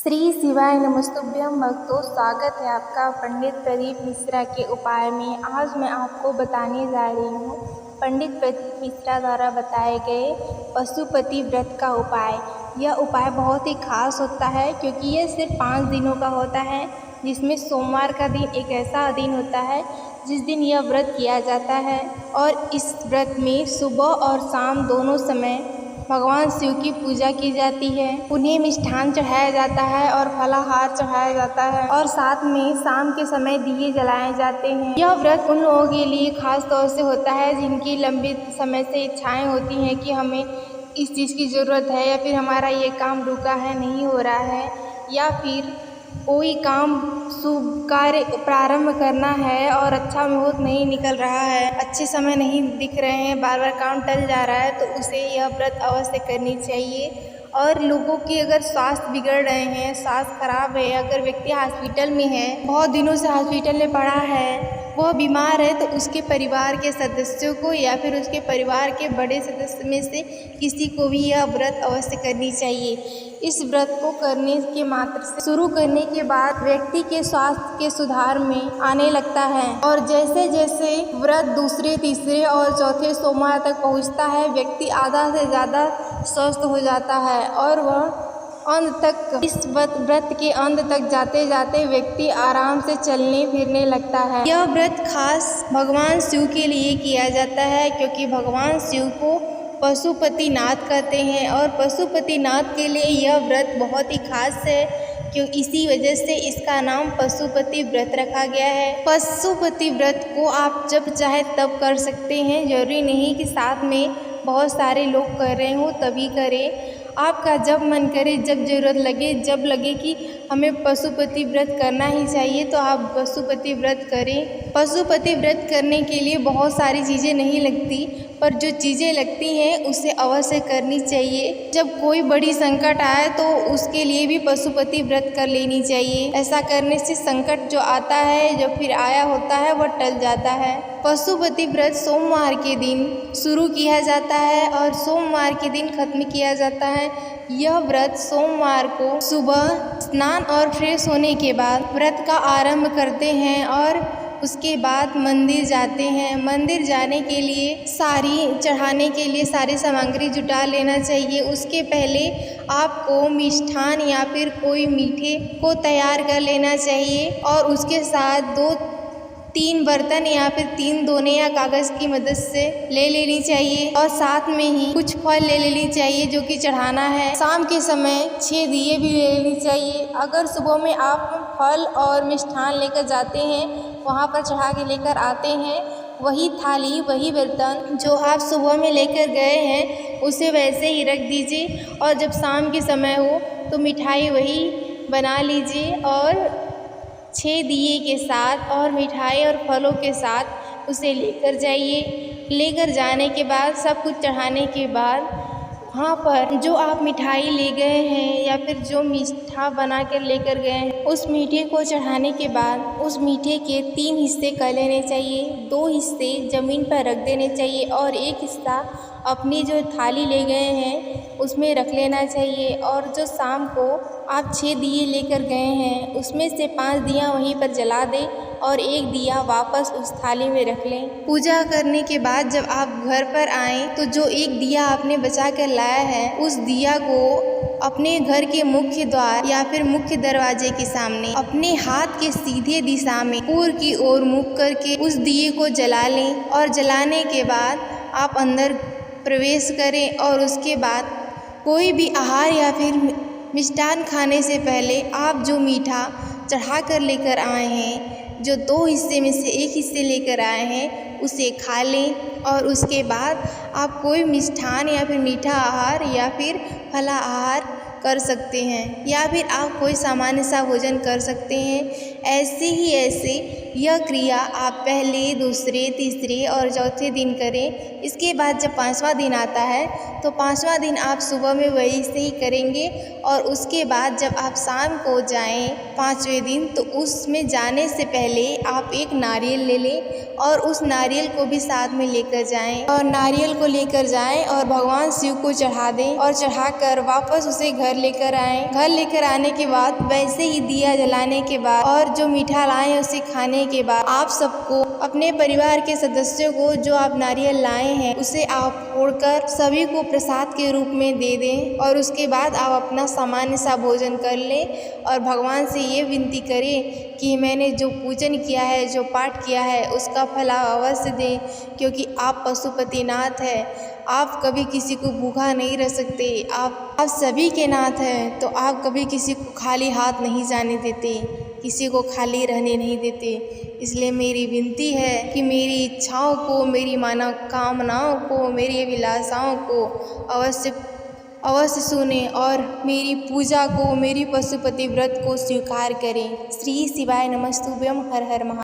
श्री शिवाय नमस्तुभ्यं भक्तों, स्वागत है आपका पंडित प्रदीप मिश्रा के उपाय में। आज मैं आपको बताने जा रही हूँ पंडित प्रदीप मिश्रा द्वारा बताए गए पशुपति व्रत का उपाय। यह उपाय बहुत ही खास होता है क्योंकि यह सिर्फ 5 दिनों का होता है, जिसमें सोमवार का दिन एक ऐसा दिन होता है जिस दिन यह व्रत किया जाता है। और इस व्रत में सुबह और शाम दोनों समय भगवान शिव की पूजा की जाती है। उन्हें मिष्ठान चढ़ाया जाता है और फलाहार चढ़ाया जाता है और साथ में शाम के समय दिए जलाए जाते हैं। यह व्रत उन लोगों के लिए खास तौर से होता है जिनकी लंबे समय से इच्छाएं होती हैं कि हमें इस चीज़ की ज़रूरत है, या फिर हमारा ये काम रुका है, नहीं हो रहा है, या फिर कोई काम शुभ कार्य प्रारंभ करना है और अच्छा मुहूर्त नहीं निकल रहा है, अच्छे समय नहीं दिख रहे हैं, बार बार काम टल जा रहा है, तो उसे यह व्रत अवश्य करनी चाहिए। और लोगों की अगर स्वास्थ्य बिगड़ रहे हैं, स्वास्थ्य खराब है, अगर व्यक्ति हॉस्पिटल में है, बहुत दिनों से हॉस्पिटल में पड़ा है, वह बीमार है, तो उसके परिवार के सदस्यों को या फिर उसके परिवार के बड़े सदस्य में से किसी को भी यह व्रत अवश्य करनी चाहिए। इस व्रत को करने के मात्र से शुरू करने के बाद व्यक्ति के स्वास्थ्य के सुधार में आने लगता है, और जैसे जैसे व्रत दूसरे, तीसरे और चौथे सोमवार तक पहुंचता है, व्यक्ति आधा से ज़्यादा स्वस्थ हो जाता है और वह अंत तक, इस व्रत के अंत तक जाते जाते व्यक्ति आराम से चलने फिरने लगता है। यह व्रत खास भगवान शिव के लिए किया जाता है क्योंकि भगवान शिव को पशुपति नाथ कहते हैं, और पशुपति नाथ के लिए यह व्रत बहुत ही खास है क्यों इसी वजह से इसका नाम पशुपति व्रत रखा गया है। पशुपति व्रत को आप जब चाहे तब कर सकते हैं, जरूरी नहीं कि साथ में बहुत सारे लोग कर रहे हों तभी करें। आपका जब मन करे, जब ज़रूरत लगे, जब लगे कि हमें पशुपति व्रत करना ही चाहिए, तो आप पशुपति व्रत करें। पशुपति व्रत करने के लिए बहुत सारी चीज़ें नहीं लगती, पर जो चीज़ें लगती हैं उसे अवश्य करनी चाहिए। जब कोई बड़ी संकट आए तो उसके लिए भी पशुपति व्रत कर लेनी चाहिए। ऐसा करने से संकट जो आता है, जो फिर आया होता है, वह टल जाता है। पशुपति व्रत सोमवार के दिन शुरू किया जाता है और सोमवार के दिन खत्म किया जाता है। यह व्रत सोमवार को सुबह स्नान और फ्रेश होने के बाद व्रत का आरंभ करते हैं और उसके बाद मंदिर जाते हैं। मंदिर जाने के लिए चढ़ाने के लिए सारी सामग्री जुटा लेना चाहिए। उसके पहले आपको मिष्ठान या फिर कोई मीठे को तैयार कर लेना चाहिए और उसके साथ 2-3 बर्तन या फिर 3 दोने या कागज़ की मदद से ले लेनी चाहिए, और साथ में ही कुछ फल ले लेनी चाहिए जो कि चढ़ाना है। शाम के समय 6 दिए भी ले लेनी चाहिए। अगर सुबह में आप फल और मिष्ठान लेकर जाते हैं, वहाँ पर चढ़ा के लेकर आते हैं, वही थाली, वही बर्तन जो आप सुबह में लेकर गए हैं उसे वैसे ही रख दीजिए, और जब शाम के समय हो तो मिठाई वही बना लीजिए और 6 दिए के साथ और मिठाई और फलों के साथ उसे लेकर जाइए। लेकर जाने के बाद, सब कुछ चढ़ाने के बाद, वहाँ पर जो आप मिठाई ले गए हैं या फिर जो मीठा बना कर लेकर गए हैं, उस मीठे को चढ़ाने के बाद उस मीठे के 3 हिस्से कर लेने चाहिए। 2 हिस्से ज़मीन पर रख देने चाहिए और 1 हिस्सा अपनी जो थाली ले गए हैं उसमें रख लेना चाहिए। और जो शाम को आप 6 दिए लेकर गए हैं उसमें से 5 दिया वहीं पर जला दें और 1 दिया वापस उस थाली में रख लें। पूजा करने के बाद जब आप घर पर आएँ तो जो 1 दिया आपने बचा कर लाया है, उस दिया को अपने घर के मुख्य द्वार या फिर मुख्य दरवाजे के सामने अपने हाथ के सीधे दिशा में पूर्व की ओर मुख करके उस दिए को जला लें, और जलाने के बाद आप अंदर प्रवेश करें। और उसके बाद कोई भी आहार या फिर मिष्ठान खाने से पहले आप जो मीठा चढ़ा कर लेकर आए हैं, जो 2 हिस्से में से 1 हिस्से लेकर आए हैं, उसे खा लें। और उसके बाद आप कोई मिष्ठान या फिर मीठा आहार या फिर फलाहार कर सकते हैं, या फिर आप कोई सामान्य सा भोजन कर सकते हैं। ऐसे यह क्रिया आप पहले, दूसरे, तीसरे और चौथे दिन करें। इसके बाद जब 5वां दिन आता है तो 5वां दिन आप सुबह में वही से ही करेंगे, और उसके बाद जब आप शाम को जाएं 5वें दिन, तो उसमें जाने से पहले आप 1 नारियल ले लें और उस नारियल को भी साथ में लेकर जाएं, और नारियल को लेकर जाएं और भगवान शिव को चढ़ा दें, और चढ़ाकर वापस उसे घर लेकर आए। घर लेकर आने के बाद वैसे ही दिया जलाने के बाद और जो मीठा लाए उसे खाने के बाद आप सबको अपने परिवार के सदस्यों को जो आप नारियल लाए हैं उसे आप फोड़कर सभी को प्रसाद के रूप में दे दें और उसके बाद आप अपना सामान्य सा भोजन कर लें और भगवान से ये विनती करें कि मैंने जो पूजन किया है, जो पाठ किया है, उसका फल आप अवश्य दें, क्योंकि आप पशुपतिनाथ हैं। आप कभी किसी को भूखा नहीं रह सकते। आप सभी के नाथ हैं, तो आप कभी किसी को खाली हाथ नहीं जाने देते, किसी को खाली रहने नहीं देते। इसलिए मेरी विनती है कि मेरी इच्छाओं को, मेरी मनोकामनाओं को, मेरी अभिलाषाओं को अवश्य सुने और मेरी पूजा को, मेरी पशुपति व्रत को स्वीकार करें। श्री शिवाय नमस्तुभ्यम। हर हर महादेव।